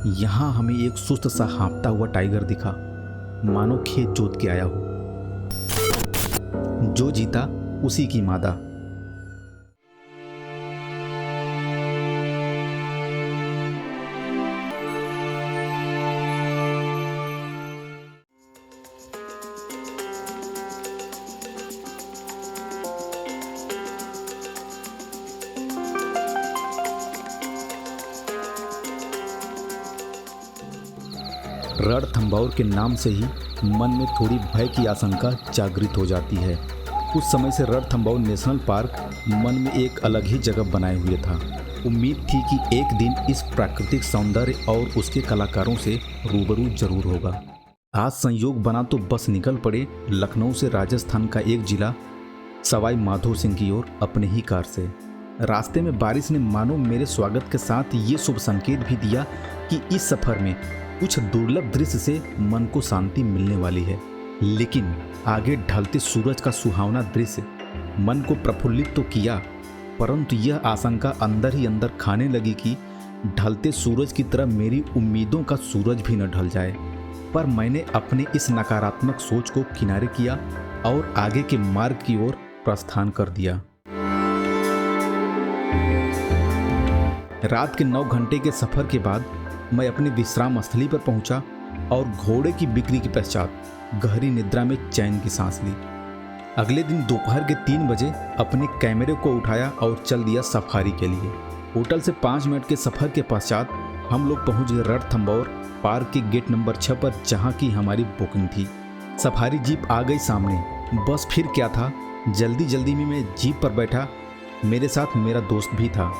यहाँ हमें एक सुस्त सा हाँफता हुआ टाइगर दिखा, मानो खेत जोत के आया हो। जो जीता उसी की मादा। रणथंभौर के नाम से ही मन में थोड़ी भय की आशंका जागृत हो जाती है। उस समय से रणथंभौर नेशनल पार्क मन में एक अलग ही जगह बनाए हुए था। उम्मीद थी कि एक दिन इस प्राकृतिक सौंदर्य और उसके कलाकारों से रूबरू जरूर होगा। आज संयोग बना तो बस निकल पड़े लखनऊ से राजस्थान का एक जिला सवाई माधो सिंह की ओर अपने ही कार से। रास्ते में बारिश ने मानो मेरे स्वागत के साथ ये शुभ संकेत भी दिया कि इस सफर में कुछ दुर्लभ दृश्य से मन को शांति मिलने वाली है। लेकिन आगे ढलते सूरज का सुहावना दृश्य मन को प्रफुल्लित तो किया, परंतु यह आशंका अंदर ही अंदर खाने लगी कि ढलते सूरज की तरह मेरी उम्मीदों का सूरज भी न ढल जाए। पर मैंने अपने इस नकारात्मक सोच को किनारे किया और आगे के मार्ग की ओर प्रस्थान कर दिया। रात के 9 घंटे के सफर के बाद मैं अपनी विश्राम स्थली पर पहुंचा और घोड़े की बिक्री के पश्चात गहरी निद्रा में चैन की सांस ली। अगले दिन दोपहर के 3 बजे अपने कैमरे को उठाया और चल दिया सफारी के लिए। होटल से 5 मिनट के सफर के पश्चात हम लोग पहुंच गए रणथंभौर पार्क के गेट नंबर 6 पर, जहां की हमारी बुकिंग थी। सफारी जीप आ गई सामने। बस फिर क्या था, जल्दी जल्दी में मैं जीप पर बैठा। मेरे साथ मेरा दोस्त भी था।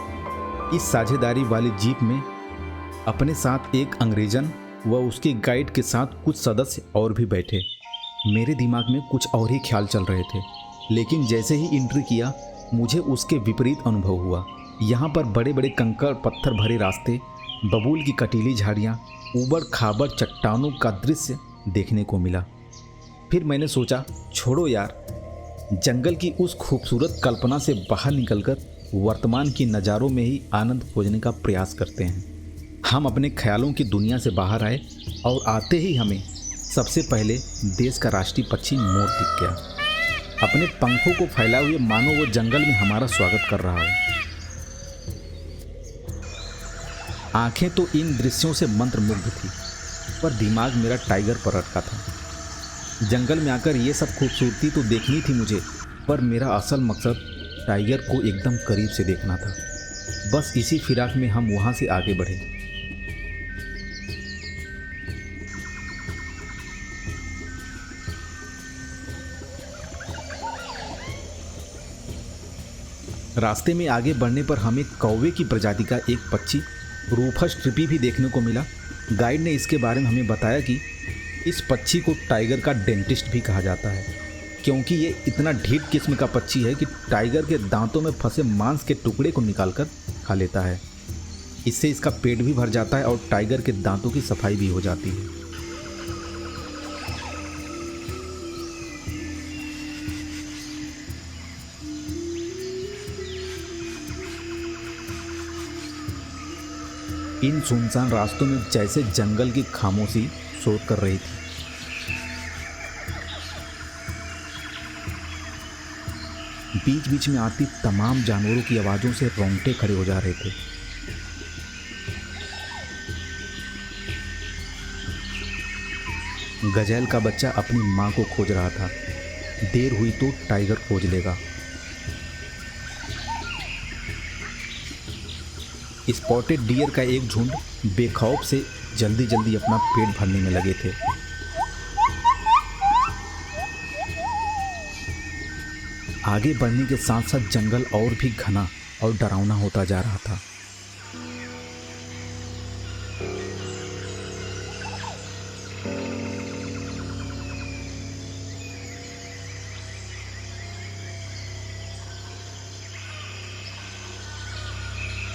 इस साझेदारी वाली जीप में अपने साथ एक अंग्रेजन व उसके गाइड के साथ कुछ सदस्य और भी बैठे। मेरे दिमाग में कुछ और ही ख्याल चल रहे थे, लेकिन जैसे ही एंट्री किया मुझे उसके विपरीत अनुभव हुआ। यहाँ पर बड़े बड़े कंकड़ पत्थर भरे रास्ते, बबूल की कटीली झाड़ियाँ, ऊबड़ खाबड़ चट्टानों का दृश्य देखने को मिला। फिर मैंने सोचा, छोड़ो यार, जंगल की उस खूबसूरत कल्पना से बाहर निकलकर वर्तमान की नज़ारों में ही आनंद खोजने का प्रयास करते हैं। हम अपने ख्यालों की दुनिया से बाहर आए और आते ही हमें सबसे पहले देश का राष्ट्रीय पक्षी मोर दिख गया। अपने पंखों को फैलाए हुए मानो वो जंगल में हमारा स्वागत कर रहा हो। आंखें तो इन दृश्यों से मंत्रमुग्ध थी, पर दिमाग मेरा टाइगर पर अटका था। जंगल में आकर ये सब खूबसूरती तो देखनी थी मुझे, पर मेरा असल मकसद टाइगर को एकदम करीब से देखना था। बस इसी फिराक में हम वहाँ से आगे बढ़े। रास्ते में आगे बढ़ने पर हमें कौवे की प्रजाति का एक पक्षी रूफस ट्रिपी भी देखने को मिला। गाइड ने इसके बारे में हमें बताया कि इस पक्षी को टाइगर का डेंटिस्ट भी कहा जाता है, क्योंकि ये इतना ढीठ किस्म का पक्षी है कि टाइगर के दांतों में फंसे मांस के टुकड़े को निकालकर खा लेता है। इससे इसका पेट भी भर जाता है और टाइगर के दांतों की सफाई भी हो जाती है। इन सुनसान रास्तों में जैसे जंगल की खामोशी शोर कर रही थी। बीच बीच में आती तमाम जानवरों की आवाज़ों से रोंगटे खड़े हो जा रहे थे। गजेल का बच्चा अपनी मां को खोज रहा था। देर हुई तो टाइगर खोज लेगा। स्पॉटेड डियर का एक झुंड बेखौफ से जल्दी जल्दी अपना पेट भरने में लगे थे। आगे बढ़ने के साथ साथ जंगल और भी घना और डरावना होता जा रहा था।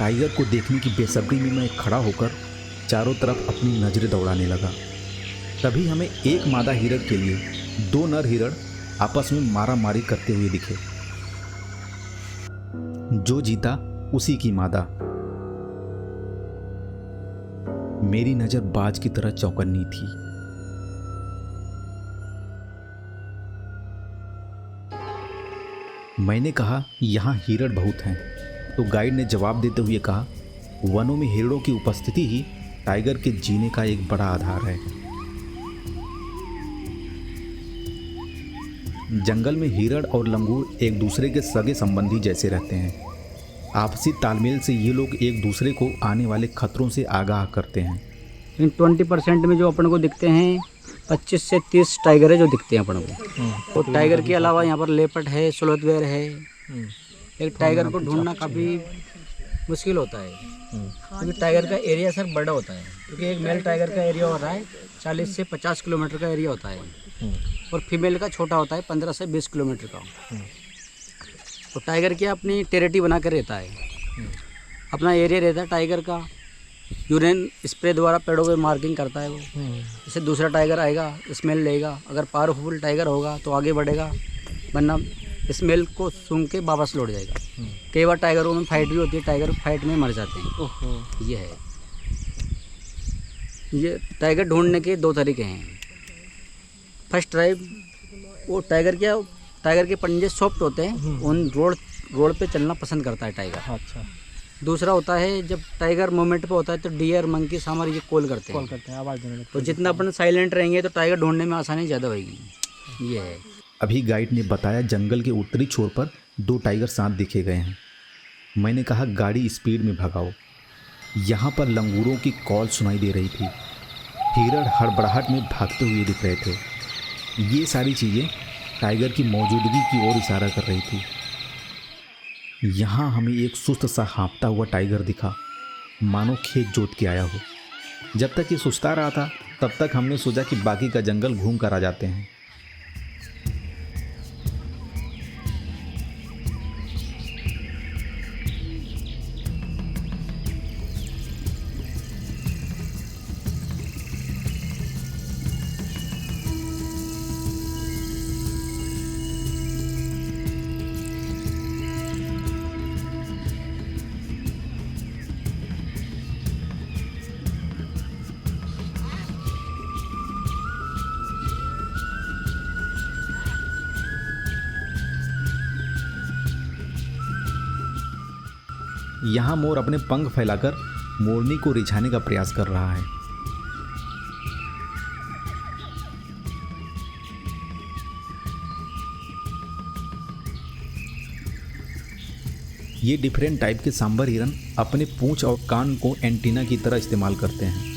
टाइगर को देखने की बेसब्री में मैं खड़ा होकर चारों तरफ अपनी नजरें दौड़ाने लगा। तभी हमें एक मादा हिरण के लिए 2 नर हिरण आपस में मारा मारी करते हुए दिखे। जो जीता उसी की मादा। मेरी नज़र बाज की तरह चौकन्नी थी। मैंने कहा, यहाँ हिरण बहुत हैं। तो गाइड ने जवाब देते हुए कहा, वनों में हिरणों की उपस्थिति ही टाइगर के जीने का एक बड़ा आधार है। जंगल में हिरण और लंगूर एक दूसरे के सगे संबंधी जैसे रहते हैं। आपसी तालमेल से ये लोग एक दूसरे को आने वाले खतरों से आगाह करते हैं। इन 20% में जो अपन को दिखते हैं 25 से 30 टाइगर है जो दिखते हैं अपन को। और टाइगर के अलावा यहाँ पर लेपर्ड है, स्लोथ है। एक टाइगर को ढूंढना काफ़ी मुश्किल होता है क्योंकि टाइगर का एरिया सर बड़ा होता है। क्योंकि एक मेल टाइगर का एरिया होता है 40 से 50 किलोमीटर का एरिया होता है और फीमेल का छोटा होता है 15 से 20 किलोमीटर का। तो टाइगर क्या अपनी टेरिटरी बना कर रहता है, अपना एरिया रहता है टाइगर का। यूरिन स्प्रे द्वारा पेड़ों पे मार्किंग करता है वो। जैसे दूसरा टाइगर आएगा, स्मेल लेगा, अगर पावरफुल टाइगर होगा तो आगे बढ़ेगा, वरना स्मेल को सूंघ के वापस लौट जाएगा। कई बार टाइगरों में फाइट भी होती है, टाइगर फाइट में मर जाते हैं। ये है, ये टाइगर ढूंढने के 2 तरीके हैं। फर्स्ट ट्राइब, वो टाइगर के पंजे सॉफ्ट होते हैं, उन रोड पे चलना पसंद करता है टाइगर। अच्छा। दूसरा होता है जब टाइगर मूवमेंट पे होता है तो डियर, मंकी, सांभर ये कॉल करते हैं, आवाज़ देने लगते हैं। तो जितना अपन साइलेंट रहेंगे तो टाइगर ढूंढने में आसानी ज़्यादा होगी। ये है। अभी गाइड ने बताया जंगल के उत्तरी छोर पर 2 टाइगर साथ दिखे गए हैं। मैंने कहा, गाड़ी स्पीड में भगाओ। यहाँ पर लंगूरों की कॉल सुनाई दे रही थी। हिरण हड़बड़ाहट में भागते हुए दिख रहे थे। ये सारी चीज़ें टाइगर की मौजूदगी की ओर इशारा कर रही थी। यहाँ हमें एक सुस्त सा हाँफता हुआ टाइगर दिखा, मानो खेत जोत के आया हो। जब तक ये सुस्ता रहा था तब तक हमने सोचा कि बाकी का जंगल घूम कर आ जाते हैं। यहाँ मोर अपने पंख फैलाकर मोरनी को रिझाने का प्रयास कर रहा है। ये डिफरेंट टाइप के सांबर हिरन अपने पूंछ और कान को एंटीना की तरह इस्तेमाल करते हैं।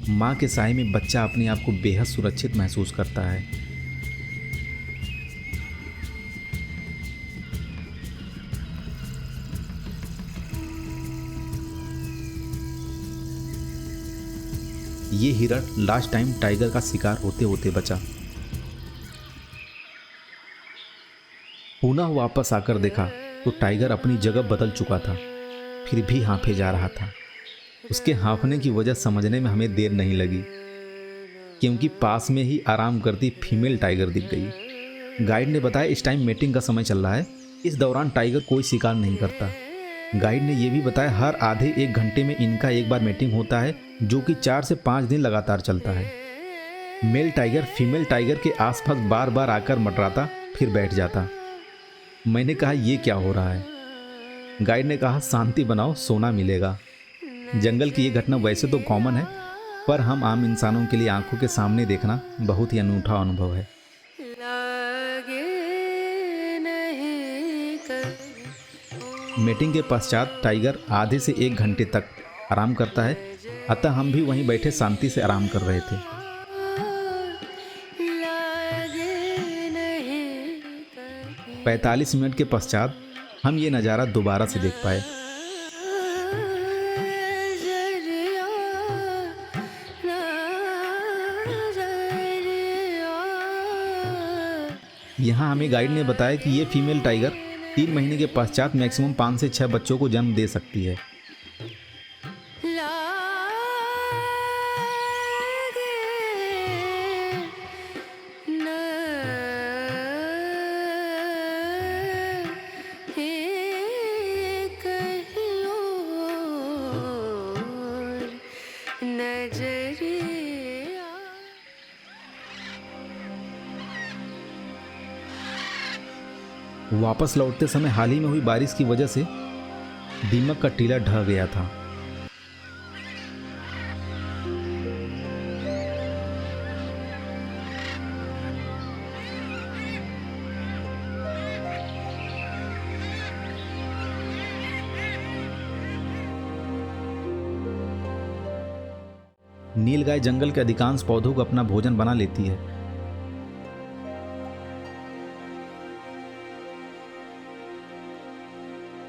माँ के साए में बच्चा अपने आप को बेहद सुरक्षित महसूस करता है। ये हिरण लास्ट टाइम टाइगर का शिकार होते होते बचा। पुनः वापस आकर देखा तो टाइगर अपनी जगह बदल चुका था, फिर भी हाँफे जा रहा था। उसके हाँफने की वजह समझने में हमें देर नहीं लगी, क्योंकि पास में ही आराम करती फीमेल टाइगर दिख गई। गाइड ने बताया इस टाइम मेटिंग का समय चल रहा है, इस दौरान टाइगर कोई शिकार नहीं करता। गाइड ने यह भी बताया हर आधे 1 घंटे में इनका एक बार मेटिंग होता है, जो कि 4 से 5 दिन लगातार चलता है। मेल टाइगर फीमेल टाइगर के आसपास बार बार आकर मंडराता, फिर बैठ जाता। मैंने कहा, ये क्या हो रहा है? गाइड ने कहा, शांति बनाओ, सोना मिलेगा। जंगल की ये घटना वैसे तो कॉमन है, पर हम आम इंसानों के लिए आंखों के सामने देखना बहुत ही अनूठा अनुभव है। मीटिंग के पश्चात टाइगर आधे से 1 घंटे तक आराम करता है, अतः हम भी वहीं बैठे शांति से आराम कर रहे थे। नहीं 45 मिनट के पश्चात हम ये नज़ारा दोबारा से देख पाए। यहाँ हमें गाइड ने बताया कि ये फीमेल टाइगर 3 महीने के पश्चात मैक्सिमम 5 से 6 बच्चों को जन्म दे सकती है। वापस लौटते समय हाल ही में हुई बारिश की वजह से दीमक का टीला ढह गया था। नीलगाय जंगल के अधिकांश पौधों को अपना भोजन बना लेती है।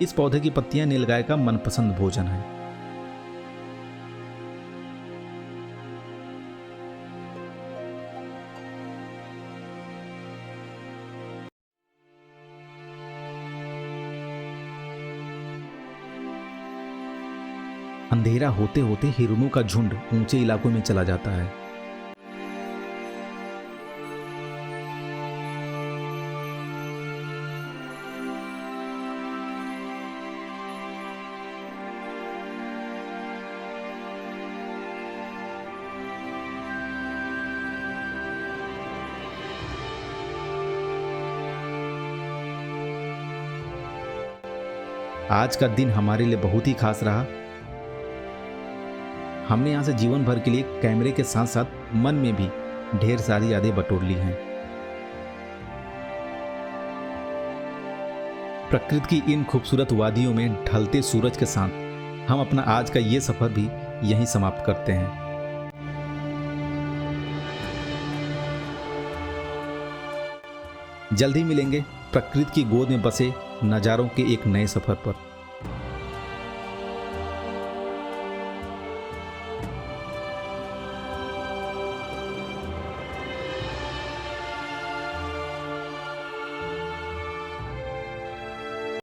इस पौधे की पत्तियां नीलगाय का मनपसंद भोजन है। अंधेरा होते होते हिरणों का झुंड ऊंचे इलाकों में चला जाता है। आज का दिन हमारे लिए बहुत ही खास रहा। हमने यहाँ से जीवन भर के लिए कैमरे के साथ साथ मन में भी ढेर सारी यादें बटोर ली हैं। प्रकृति की इन खूबसूरत वादियों में ढलते सूरज के साथ हम अपना आज का ये सफर भी यहीं समाप्त करते हैं। जल्द ही मिलेंगे प्रकृति की गोद में बसे नज़ारों के एक नए सफर पर।